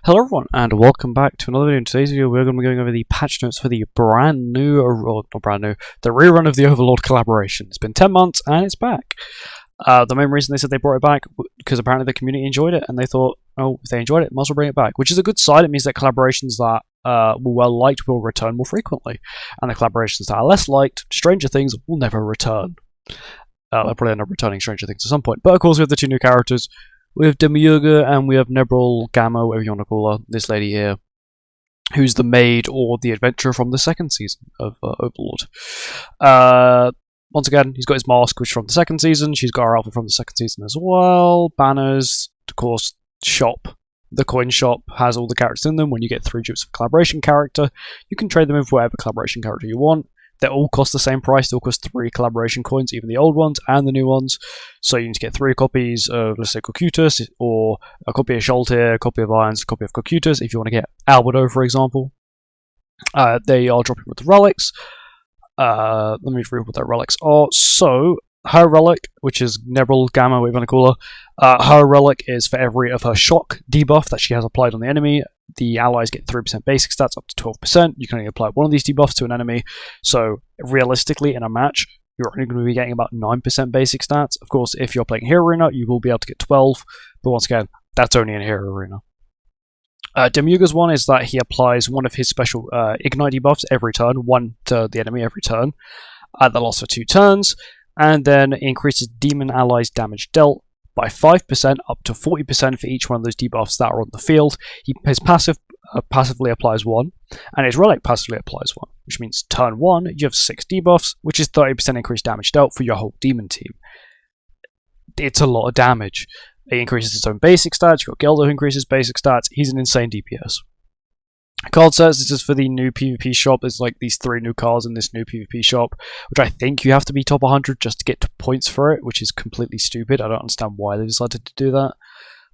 Hello everyone, and welcome back to another video. In today's video, we're going to be going over the patch notes for the brand new, or not brand new, the rerun of the Overlord collaboration. It's been 10 months, and it's back. The main reason they said they brought it back, because apparently the community enjoyed it, and they thought, oh, if they enjoyed it, might as well bring it back. Which is a good sign. It means that collaborations that were well liked will return more frequently, and the collaborations that are less liked, Stranger Things, will never return. They'll probably end up returning Stranger Things at some point. But of course, we have the two new characters. We have Demiurga and we have Nebril Gamma, whatever you want to call her, this lady here, who's the maid or the adventurer from the second season of Overlord. Once again, he's got his mask, which is from the second season. She's got her outfit from the second season as well. Banners, of course, shop. The coin shop has all the characters in them. When you get 3 dupes of a collaboration character, you can trade them in for whatever collaboration character you want. They all cost the same price. They all cost 3 collaboration coins, even the old ones and the new ones. So you need to get 3 copies of, let's say, Cocytus, or a copy of Sholtir, a copy of Irons, a copy of Cocytus, if you want to get Albedo, for example. They are dropping with the relics. Let me read what their relics are. So, her relic, which is Nebril Gamma, whatever you want to call her, her relic is for every of her shock debuff that she has applied on the enemy. The allies get 3% basic stats up to 12%. You can only apply one of these debuffs to an enemy. So realistically, in a match, you're only going to be getting about 9% basic stats. Of course, if you're playing Hero Arena, you will be able to get 12. But once again, that's only in Hero Arena. Demiurga's one is that he applies one of his special Ignite debuffs every turn, one to the enemy every turn. That lasts for 2 turns. And then increases demon allies' damage dealt by 5% up to 40% for each one of those debuffs that are on the field. His passive passively applies 1, and his relic passively applies 1, which means turn 1 you have 6 debuffs, which is 30% increased damage dealt for your whole demon team. It's a lot of damage. It increases its own basic stats. You've got Geldo who increases basic stats. He's an insane DPS. Card sets, this is for the new PvP shop. There's like these 3 new cards in this new PvP shop, which I think you have to be top 100 just to get to points for it, which is completely stupid. I don't understand why they decided to do that.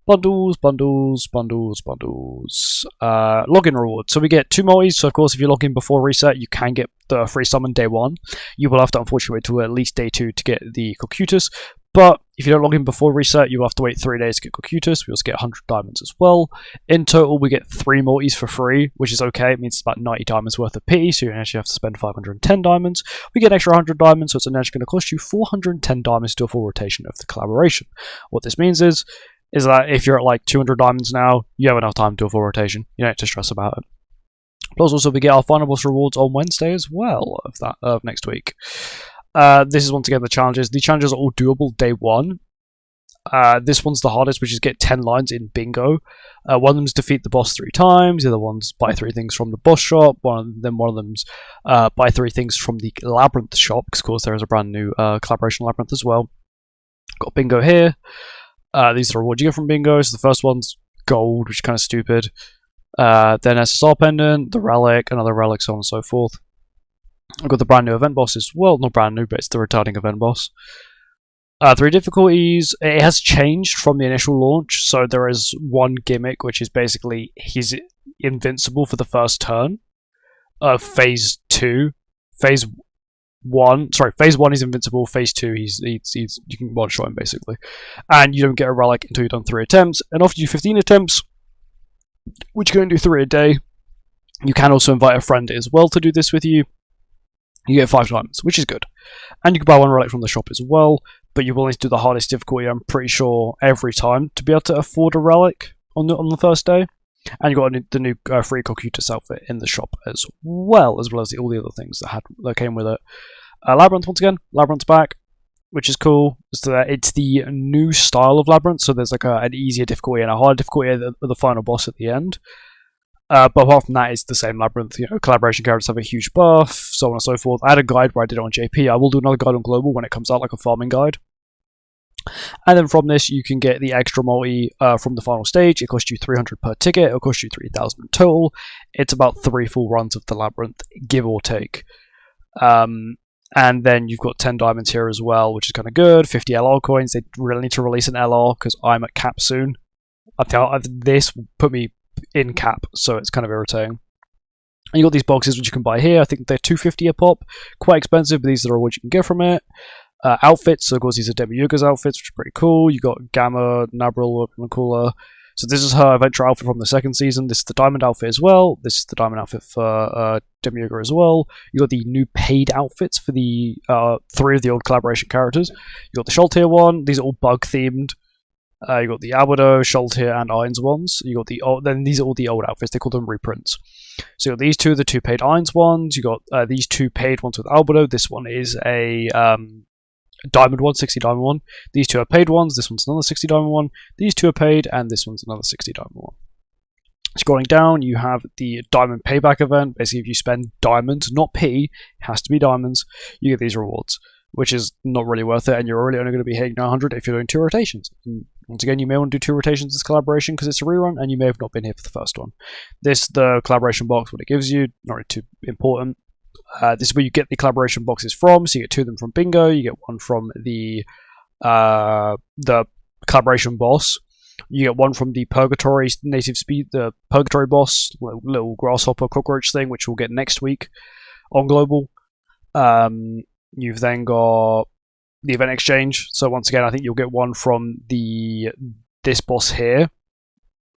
Bundles, bundles, bundles, bundles. Login reward. So we get 2 multis. So of course, if you log in before reset, you can get the free summon day 1. You will have to unfortunately wait till at least day 2 to get the Cocytus. But if you don't log in before reset, you'll have to wait 3 days to get Cocytus. We also get 100 diamonds as well. In total, we get 3 multis for free, which is okay. It means it's about 90 diamonds worth of pity, so you actually have to spend 510 diamonds. We get an extra 100 diamonds, so it's actually going to cost you 410 diamonds to do a full rotation of the collaboration. What this means is that if you're at like 200 diamonds now, you have enough time to do a full rotation. You don't have to stress about it. Plus, also, we get our final boss rewards on Wednesday as well of next week. This is once again the challenges. The challenges are all doable day 1. This one's the hardest, which is get 10 lines in bingo. One of them's defeat the boss 3 times. The other one's buy 3 things from the boss shop. One of them's buy 3 things from the labyrinth shop, because of course there is a brand new collaboration labyrinth as well. Got bingo here. These are the rewards you get from bingo. So the first one's gold, which is kind of stupid. Then SSR pendant, the relic, another relic, so on and so forth. I've got the brand new event boss as well. Not brand new, but it's the returning event boss. 3 difficulties. It has changed from the initial launch, so there is one gimmick, which is basically he's invincible for the first turn of phase 2. Phase 1 he's invincible. Phase 2 he's you can one shot him basically, and you don't get a relic until you've done 3 attempts. And after you do 15 attempts, which you can do 3 a day, you can also invite a friend as well to do this with you. You get 5 diamonds, which is good. And you can buy 1 relic from the shop as well, but you will need to do the hardest difficulty, I'm pretty sure, every time to be able to afford a relic on the first day. And you've got the new free Cocytus outfit in the shop as well as all the other things that came with it. Labyrinth, once again, Labyrinth's back, which is cool. It's the new style of Labyrinth, so there's like an easier difficulty and a harder difficulty at the final boss at the end. But apart from that, it's the same Labyrinth. Collaboration characters have a huge buff, so on and so forth. I had a guide where I did it on JP. I will do another guide on Global when it comes out, like a farming guide. And then from this, you can get the extra multi from the final stage. It costs you 300 per ticket. It'll cost you 3,000 in total. It's about 3 full runs of the Labyrinth, give or take. And then you've got 10 diamonds here as well, which is kind of good. 50 LR coins. They really need to release an LR because I'm at cap soon. This will put me in cap, so it's kind of irritating. And you got these boxes which you can buy here. I think they're $250 a pop, quite expensive, but these are what you can get from it. Outfits, so of course these are Demiurga's outfits, which are pretty cool. You got Gamma, Nebril, whatever you want to call her. So this is her adventure outfit from the second season. This is the diamond outfit as well. This is the diamond outfit for Demioga as well. You got the new paid outfits for the 3 of the old collaboration characters. You got the Sholtier one. These are all bug themed. You got the Albedo, Sholtier, and Irons ones. You got the then these are all the old outfits. They call them reprints. So you got these two, the 2 paid Irons ones. You got these 2 paid ones with Albedo. This one is a diamond one, 60 diamond one. These 2 are paid ones. This one's another 60 diamond one. These 2 are paid, and this one's another 60 diamond one. Scrolling down, you have the diamond payback event. Basically, if you spend diamonds, not P, it has to be diamonds, you get these rewards, which is not really worth it, and you're really only going to be hitting 900 if you're doing 2 rotations. And once again, you may want to do 2 rotations this collaboration because it's a rerun, and you may have not been here for the first one. This, the collaboration box, what it gives you, not really too important. This is where you get the collaboration boxes from. So you get 2 of them from Bingo. You get 1 from the collaboration boss. You get 1 from the Purgatory native speed, the Purgatory boss, little grasshopper cockroach thing, which we'll get next week on Global. You've then got the event exchange. So once again, I think you'll get 1 from this boss here,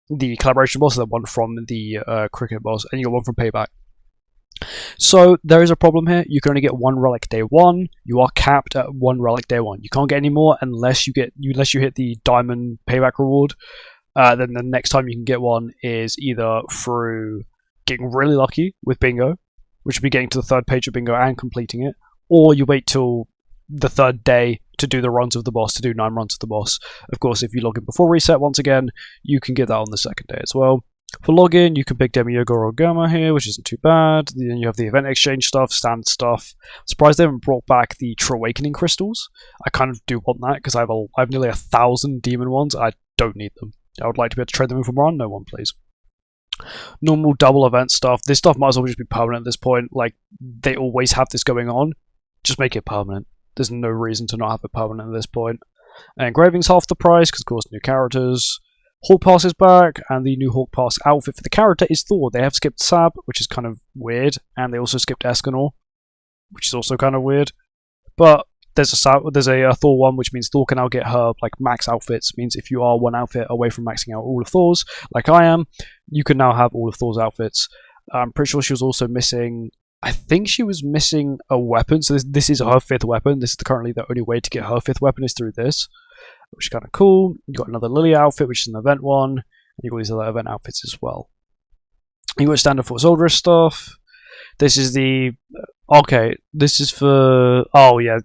the collaboration boss, and then 1 from the cricket boss, and you get 1 from Payback. So there is a problem here. You can only get 1 relic day 1. You are capped at 1 relic day 1. You can't get any more unless you hit the diamond payback reward. Then the next time you can get 1 is either through getting really lucky with Bingo, which would be getting to the 3rd page of Bingo and completing it, or you wait till the 3rd day to do the runs of the boss, to do 9 runs of the boss. Of course, if you log in before reset once again, you can get that on the 2nd day as well. For login, you can pick Demioga or Goma here, which isn't too bad. Then you have the event exchange stuff, standard stuff. I'm surprised they haven't brought back the True Awakening crystals. I kind of do want that because I have nearly 1,000 demon ones. I don't need them. I would like to be able to trade them in for more. No one, please. Normal double event stuff. This stuff might as well just be permanent at this point. Like, they always have this going on. Just make it permanent. There's no reason to not have it permanent at this point. And engraving's half the price because, of course, new characters. Hawk Pass is back, and the new Hawk Pass outfit for the character is Thor. They have skipped Sab, which is kind of weird, and they also skipped Escanor, which is also kind of weird. But there's a Thor one, which means Thor can now get her like max outfits. It means if you are 1 outfit away from maxing out all of Thor's, like I am, you can now have all of Thor's outfits. I'm pretty sure she was also missing. I think she was missing a weapon, so this is her 5th weapon. This is currently the only way to get her 5th weapon is through this, which is kind of cool. You got another Lily outfit, which is an event one, and you got these other event outfits as well. You got standard for Soldier stuff. This is the this is for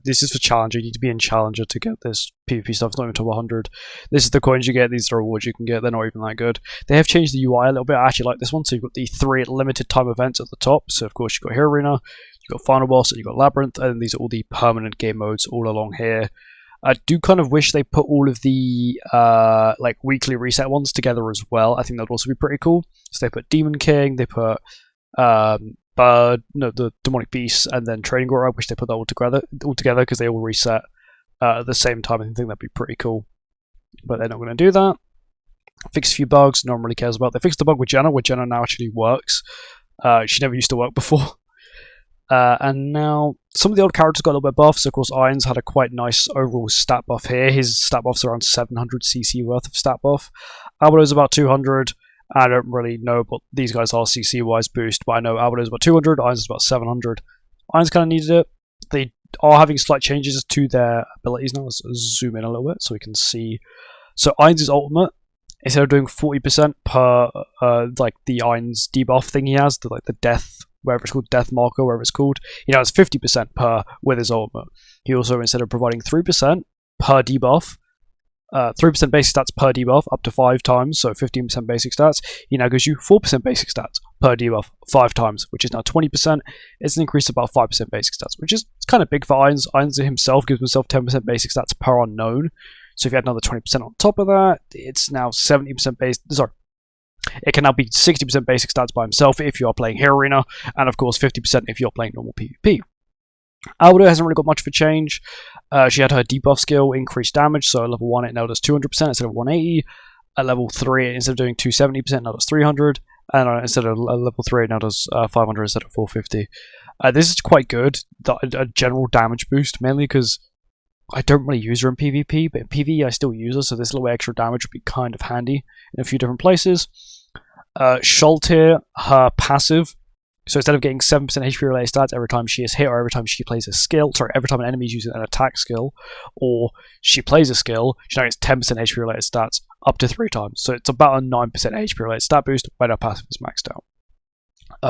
this is for Challenger. You need to be in Challenger to get this PvP stuff. It's not even top 100. This is the coins you get. These are rewards you can get. They're not even that good. They have changed the UI a little bit. I actually like this one. So you've got the 3 limited time events at the top. So of course you've got Hero Arena, you've got Final Boss, and you've got Labyrinth, and these are all the permanent game modes all along here. I do kind of wish they put all of the like weekly reset ones together as well. I think that'd also be pretty cool. So they put Demon King, they put the Demonic Beast, and then Trading Grow, which they put that all together because they all reset at the same time. I think that'd be pretty cool, but they're not going to do that. Fix a few bugs no one really cares about. They fixed the bug with Jenna, where Jenna now actually works. She never used to work before. And now some of the old characters got a little bit buff. So of course Irons had a quite nice overall stat buff here. His stat buff's around 700 CC worth of stat buff. Albedo's about 200. I don't really know what these guys are CC wise boost, but I know Albedo's about 200, Irons is about 700. Irons kind of needed it. They are having slight changes to their abilities now. Let's zoom in a little bit so we can see. So Irons' ultimate, instead of doing 40% per like the Irons debuff thing he has, the death, wherever it's called, death marker, wherever it's called, he now has 50% per with his ultimate. He also, instead of providing 3% per debuff, 3% basic stats per debuff up to 5 times, so 15% basic stats, he now gives you 4% basic stats per debuff 5 times, which is now 20%. It's an increase of about 5% basic stats, which is kind of big for Irons. Irons himself gives himself 10% basic stats per unknown, so if you add another 20% on top of that, it's now 70% base. Sorry, it can now be 60% basic stats by himself if you are playing Hero Arena, and of course 50% if you're playing normal PvP. Albedo hasn't really got much of a change. She had her debuff skill increase damage, so at level 1 it now does 200% instead of 180. At level 3, instead of doing 270%, now does 300. And instead of level 3, it now does 500 instead of 450. This is quite good, a general damage boost, mainly because I don't really use her in PvP, but in PvE I still use her, so this little extra damage would be kind of handy in a few different places. Schult here, her passive. So instead of getting 7% HP related stats every time she is hit or every time she plays a skill, every time an enemy is using an attack skill or she plays a skill, she now gets 10% HP related stats up to 3 times. So it's about a 9% HP related stat boost when her passive is maxed out.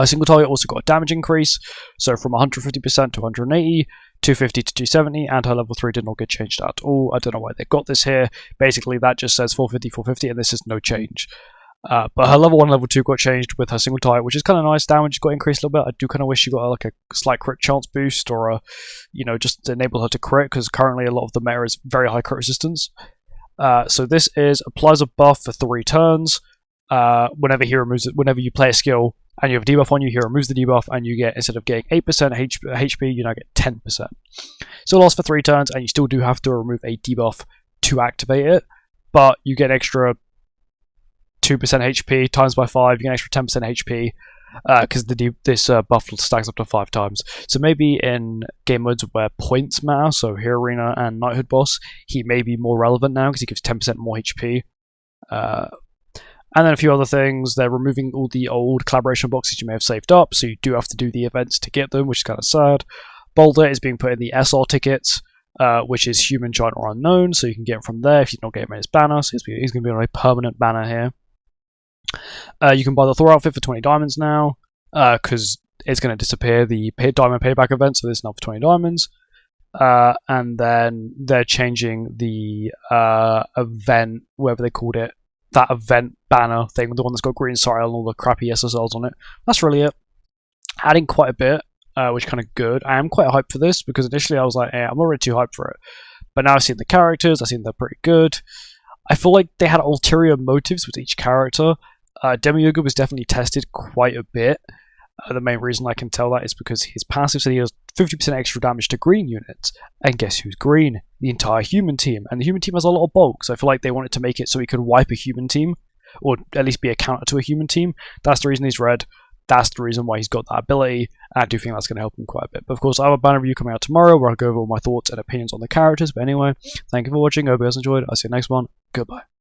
Single target also got a damage increase, so from 150% to 180, 250 to 270, and her level 3 did not get changed at all. I don't know why they got this here. Basically, that just says 450, 450, and this is no change. But her level 1 and level 2 got changed with her single target, which is kind of nice. Damage got increased a little bit. I do kind of wish she got like a slight crit chance boost or a, just to enable her to crit, because currently a lot of the meta is very high crit resistance. So this is applies a buff for 3 turns. Whenever you play a skill and you have a debuff on you, he removes the debuff, and you get, instead of getting 8% HP, you now get 10%. So it lasts for 3 turns, and you still do have to remove a debuff to activate it, but you get extra 2% HP times by 5, you get an extra 10% HP, because this buff stacks up to 5 times. So maybe in game modes where points matter, so Hero Arena and Knighthood Boss, he may be more relevant now because he gives 10% more HP. And then a few other things. They're removing all the old collaboration boxes you may have saved up, so you do have to do the events to get them, which is kind of sad. Boulder is being put in the SR tickets, which is Human, Giant, or Unknown, so you can get it from there if you don't get him in his banner, so he's going to be on a permanent banner here. You can buy the Thor outfit for 20 diamonds now, because it's going to disappear, the diamond payback event, so this is now for 20 diamonds. And then they're changing the event, whatever they called it, that event banner thing, the one that's got green soil and all the crappy SSLs on it. That's really it. Adding quite a bit, which is kind of good. I am quite hyped for this, because initially I was like, I'm not really too hyped for it. But now I've seen the characters, I've seen they're pretty good. I feel like they had ulterior motives with each character. Demiurge was definitely tested quite a bit. The main reason I can tell that is because his passive said he does 50% extra damage to green units. And guess who's green? The entire human team. And the human team has a lot of bulk, so I feel like they wanted to make it so he could wipe a human team, or at least be a counter to a human team. That's the reason he's red. That's the reason why he's got that ability, and I do think that's going to help him quite a bit. But of course, I have a banner review coming out tomorrow where I'll go over all my thoughts and opinions on the characters. But anyway, thank you for watching. I hope you guys enjoyed. I'll see you next one. Goodbye.